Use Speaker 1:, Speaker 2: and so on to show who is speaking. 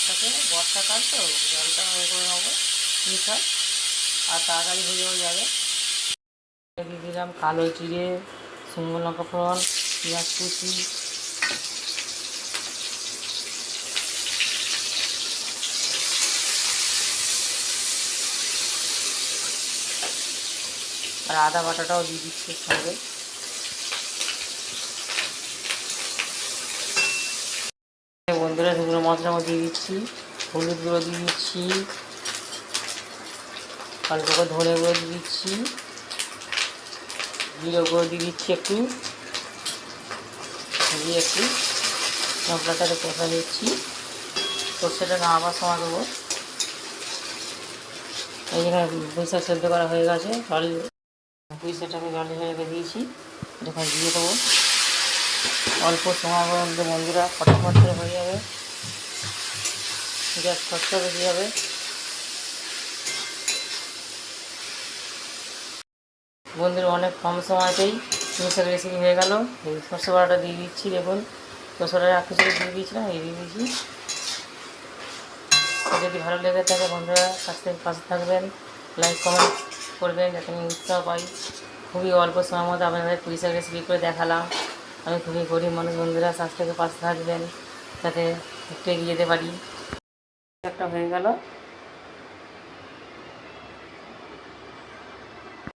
Speaker 1: শাকটাকে বর্ষাকাল তো জলটা করে নেবো মিশাই আর তাড়াতাড়ি হয়েও যাবে। দিয়ে দিলাম কালো জিরে, শুকনো লঙ্কা ফোড়ন, পেঁয়াজ কুচি, আর আদা বাটাটাও দিয়ে দিচ্ছি সঙ্গে। বন্ধুরা শুকনো মশলা দিয়ে দিচ্ছি, হলুদ গুঁড়ো দিয়ে দিচ্ছি, অল্প করে ধনে গুঁড়ো দিয়ে দিচ্ছি, জিরে গুঁড়ো দিয়ে দিচ্ছি একটু, দিয়ে একটু মশলাটাকে কষা দিচ্ছি। সর্ষেটা নামাবার সময় দেবো। এই জন্য পুঁইশাক সেদ্ধ করা হয়ে গেছে, জল পুঁইশাকটাকে জলে রেখে দিয়েছি, এখানে দিয়ে দেবো। অল্প সময় মধ্যে বন্ধুরা ফটাফট করে হয়ে যাবে, গ্যাস খরচা বেশি যাবে। বন্ধুরা অনেক কম সময়তেই পুঁইশাক রেসিপি হয়ে গেল। এই সর্ষে বাটাটা দিয়ে দিচ্ছি, দেখুন সর্ষেটা রাখতে দিয়ে দিয়েছিলাম, এই দিয়ে দিয়েছি। যদি ভালো লেগে থাকে বন্ধুরা পাশে থাকবেন, লাইক কমেন্ট করবেন যাতে আমি উৎসাহ পাই। খুবই অল্প সময়ের মধ্যে আপনাদের পুঁইশাক রেসিপি করে দেখালাম। আমি খুবই গরিব মানুষ বন্ধুরা, পাশে থাকবেন যাতে একটু এগিয়ে যেতে পারি। একটা হয়ে গেল।